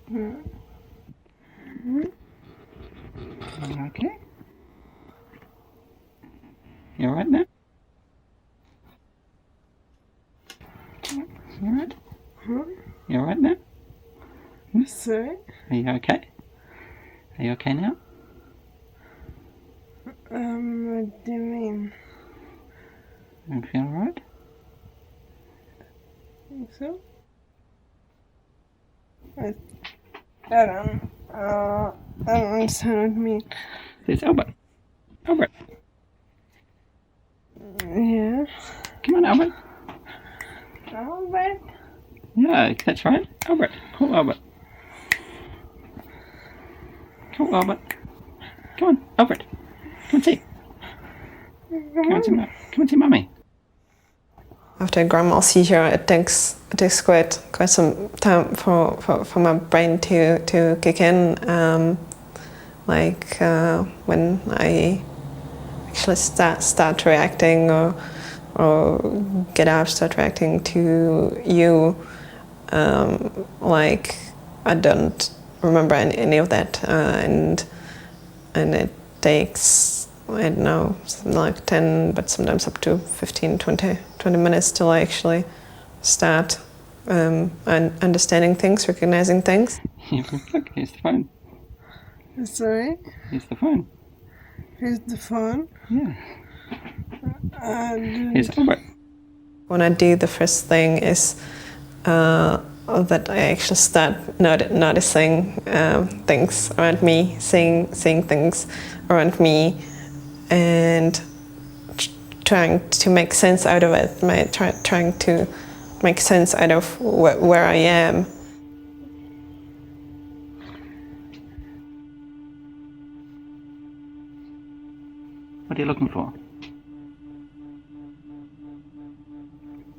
Okay. You alright now? You alright? You alright now? Sorry? Are you okay? Are you okay now? What do you mean? You feel alright? Think so? I don't understand what you mean. It's Albert. Albert. Yeah. Come on, Albert. Albert? Yeah, that's right. Albert. Call Albert. Call Albert. Come on, Albert. Come and see. Come and see Mummy. After a grand mal seizure, it takes quite some time for my brain to kick in. When I actually start reacting or get up, start reacting to you, I don't remember any of that, and it takes, I don't know, something like 10, but sometimes up to 15, 20 minutes till I actually start understanding things, recognizing things. Look, here's the phone. Sorry? Here's the phone. Here's the phone. Yeah. Here's Albert. When I do, the first thing is that I actually start noticing things around me, seeing things around me, and trying to make sense out of it, trying to make sense out of where I am. What are you looking for?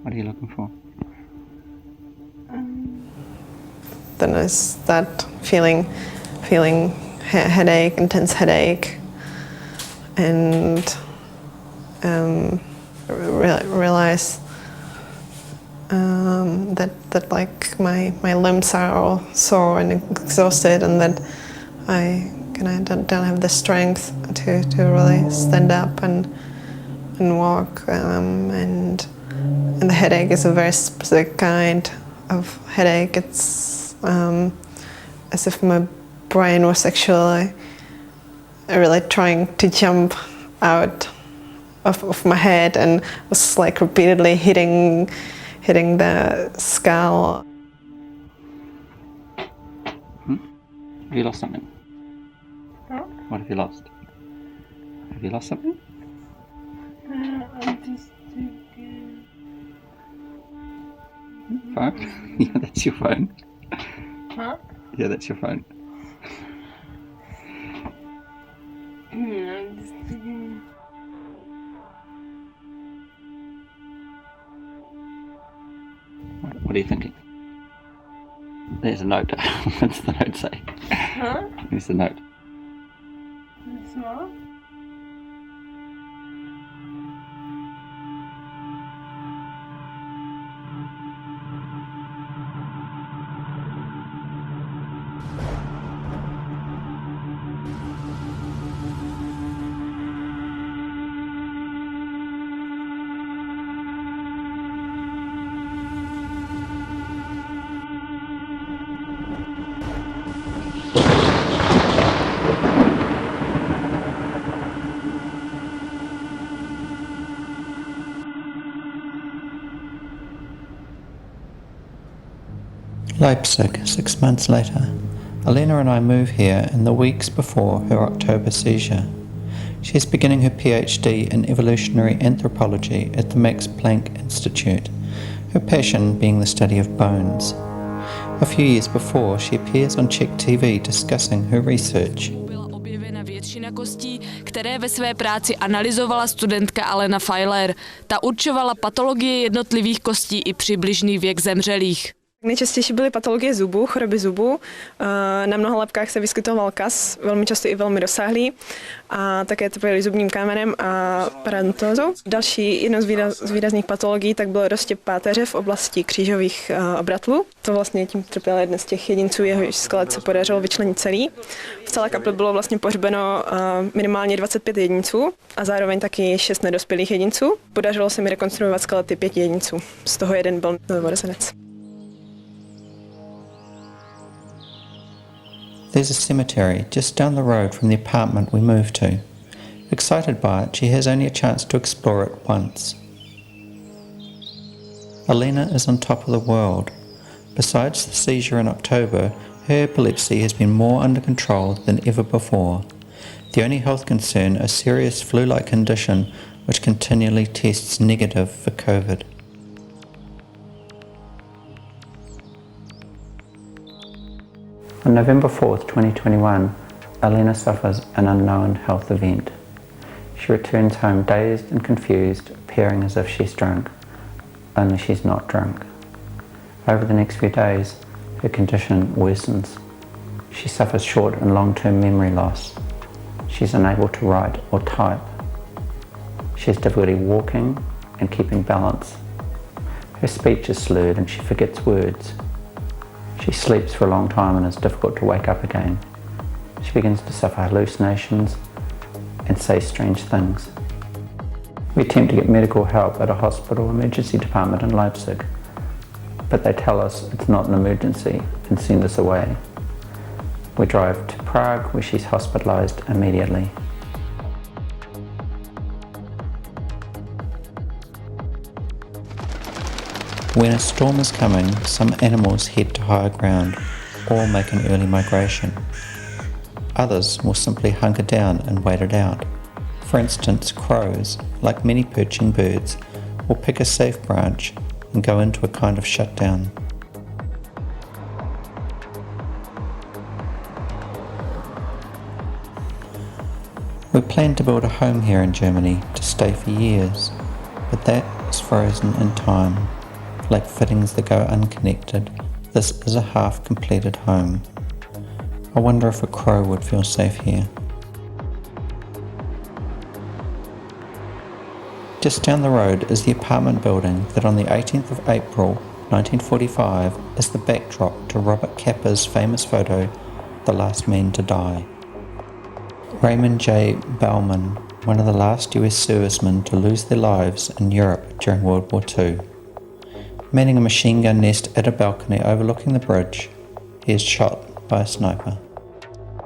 What are you looking for? Then I start feeling headache, intense headache, and realize that like my limbs are all sore and exhausted, and that I don't have the strength to really stand up and walk, and the headache is a very specific kind of headache. It's as if my brain was actually really trying to jump out of my head and was like repeatedly hitting the skull. Have you lost something? Huh? What have you lost? Have you lost something? I'm just thinking. Phone? Yeah, that's your phone. Huh? Yeah, that's your phone. I'm just thinking. What are you thinking? There's a note. What's the note say? Huh? Here's the note. It's not? Leipzig, 6 months later. Alena and I move here in the weeks before her October seizure. She is beginning her PhD in evolutionary anthropology at the Max Planck Institute, her passion being the study of bones. A few years before, she appears on Czech TV discussing her research. Byla objevena většina kostí, které ve své práci analyzovala studentka Alena Feiler. Ta určovala patologie jednotlivých kostí i přibližný věk zemřelých. Nejčastější byly patologie zubů, choroby zubů. Na mnoha lebkách se vyskytoval kas, velmi často i velmi rozsáhlý. A také trpěli zubním kámenem a paradontózou. Další jednou z výrazných patologií tak byl roztěp páteře v oblasti křížových obratlů. To vlastně tím trpěl jeden z těch jedinců, jehož skelet se podařilo vyčlenit celý. V celé kapli bylo vlastně pohřbeno minimálně 25 jedinců a zároveň taky 6 nedospělých jedinců. Podařilo se mi rekonstruovat skelety 5 jedinců. Z toho jeden byl novorozenec. There's a cemetery just down the road from the apartment we moved to. Excited by it, she has only a chance to explore it once. Alena is on top of the world. Besides the seizure in October, her epilepsy has been more under control than ever before. The only health concern, a serious flu-like condition which continually tests negative for COVID. On November 4th, 2021, Alena suffers an unknown health event. She returns home dazed and confused, appearing as if she's drunk, only she's not drunk. Over the next few days, her condition worsens. She suffers short and long-term memory loss. She's unable to write or type. She has difficulty walking and keeping balance. Her speech is slurred and she forgets words. She sleeps for a long time and is difficult to wake up again. She begins to suffer hallucinations and say strange things. We attempt to get medical help at a hospital emergency department in Leipzig, but they tell us it's not an emergency and send us away. We drive to Prague, where she's hospitalised immediately. When a storm is coming, some animals head to higher ground or make an early migration. Others will simply hunker down and wait it out. For instance, crows, like many perching birds, will pick a safe branch and go into a kind of shutdown. We planned to build a home here in Germany to stay for years, but that is frozen in time. Like fittings that go unconnected, this is a half-completed home. I wonder if a crow would feel safe here. Just down the road is the apartment building that on the 18th of April 1945 is the backdrop to Robert Capa's famous photo, The Last Man to Die. Raymond J. Bauman, one of the last US servicemen to lose their lives in Europe during World War II. Manning a machine gun nest at a balcony overlooking the bridge, he is shot by a sniper.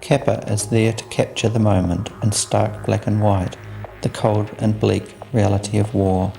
Capa is there to capture the moment in stark black and white, the cold and bleak reality of war.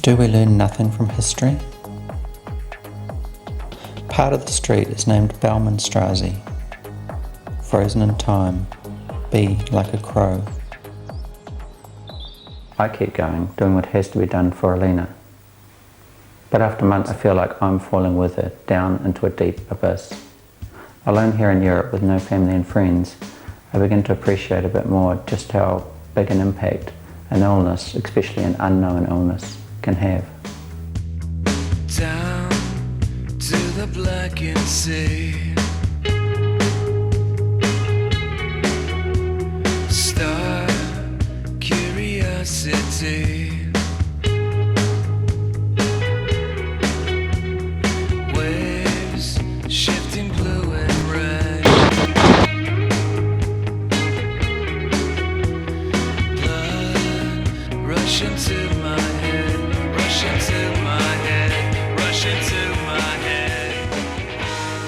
Do we learn nothing from history? Part of the street is named Baumanstraße. Frozen in time, be like a crow. I keep going, doing what has to be done for Alena. But after months I feel like I'm falling with her, down into a deep abyss. Alone here in Europe with no family and friends, I begin to appreciate a bit more just how big an impact an illness, especially an unknown illness, can have. Down to the blackened sea, star curiosity.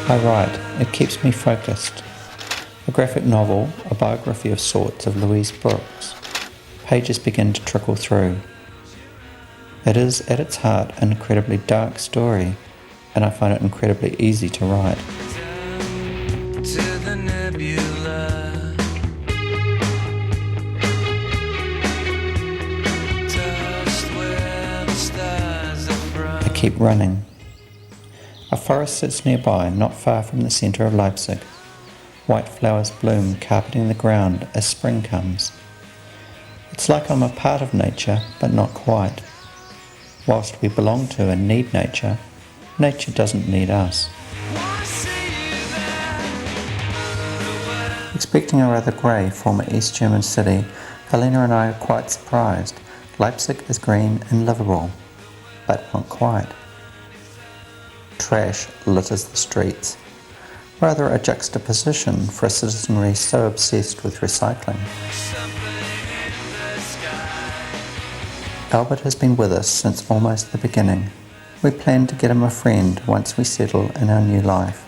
I write, it keeps me focused. A graphic novel, a biography of sorts of Louise Brooks. Pages begin to trickle through. It is, at its heart, an incredibly dark story, and I find it incredibly easy to write. Down to the nebula, dust where the stars are from. I keep running. A forest sits nearby, not far from the centre of Leipzig. White flowers bloom, carpeting the ground as spring comes. It's like I'm a part of nature, but not quite. Whilst we belong to and need nature, Nature doesn't need us. Expecting a rather grey former East German city, Alena and I are quite surprised. Leipzig is green and livable, but not quite. Trash litters the streets. Rather a juxtaposition for a citizenry so obsessed with recycling. Albert has been with us since almost the beginning. We planned to get him a friend once we settle in our new life,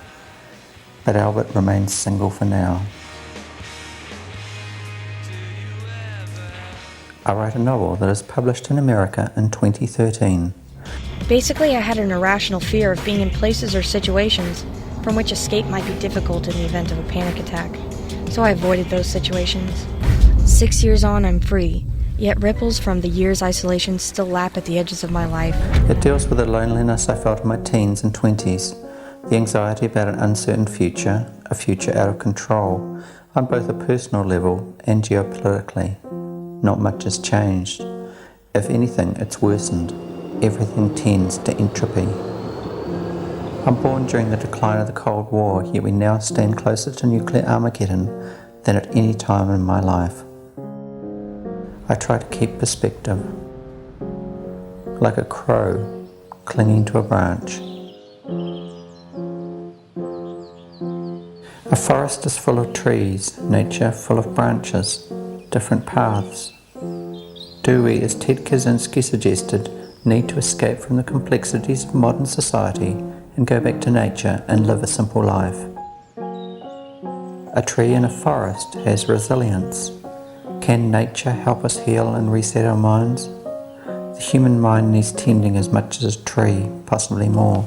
but Albert remains single for now. I write a novel that is published in America in 2013. Basically, I had an irrational fear of being in places or situations from which escape might be difficult in the event of a panic attack, so I avoided those situations. 6 years on, I'm free, yet ripples from the year's isolation still lap at the edges of my life. It deals with the loneliness I felt in my teens and 20s, the anxiety about an uncertain future, a future out of control, on both a personal level and geopolitically. Not much has changed. If anything, it's worsened. Everything tends to entropy. I'm born during the decline of the Cold War, yet we now stand closer to nuclear Armageddon than at any time in my life. I try to keep perspective, like a crow clinging to a branch. A forest is full of trees, nature full of branches, different paths. Do we, as Ted Kaczynski suggested, need to escape from the complexities of modern society and go back to nature and live a simple life? A tree in a forest has resilience. Can nature help us heal and reset our minds? The human mind needs tending as much as a tree, possibly more.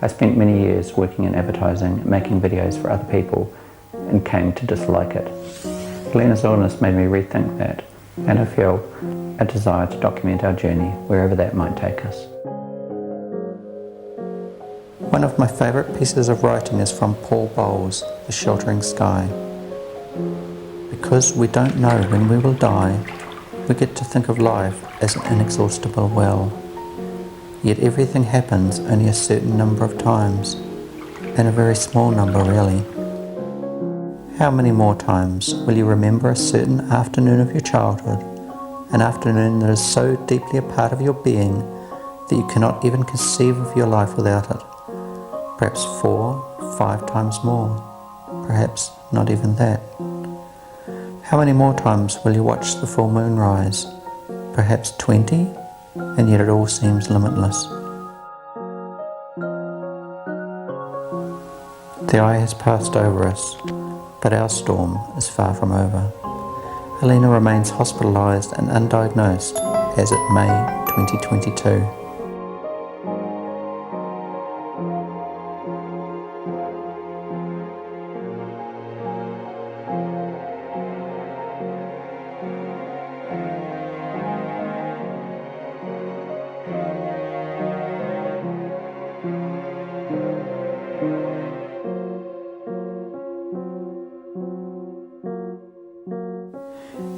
I spent many years working in advertising, making videos for other people, and came to dislike it. Alena's illness made me rethink that, and I feel a desire to document our journey wherever that might take us. One of my favourite pieces of writing is from Paul Bowles, The Sheltering Sky. Because we don't know when we will die, we get to think of life as an inexhaustible well. Yet everything happens only a certain number of times, and a very small number really. How many more times will you remember a certain afternoon of your childhood, an afternoon that is so deeply a part of your being that you cannot even conceive of your life without it? Perhaps 4, 5 times more, perhaps not even that. How many more times will you watch the full moon rise? Perhaps 20? And yet it all seems limitless. The eye has passed over us, but our storm is far from over. Alena remains hospitalised and undiagnosed as at May 2022.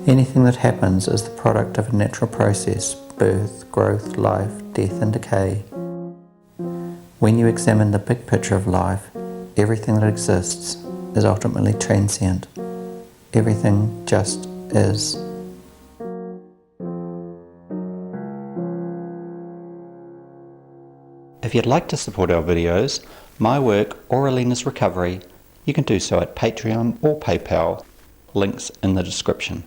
Anything that happens is the product of a natural process: birth, growth, life, death and decay. When you examine the big picture of life, everything that exists is ultimately transient. Everything just is. If you'd like to support our videos, my work or Alena's recovery, you can do so at Patreon or PayPal. Links in the description.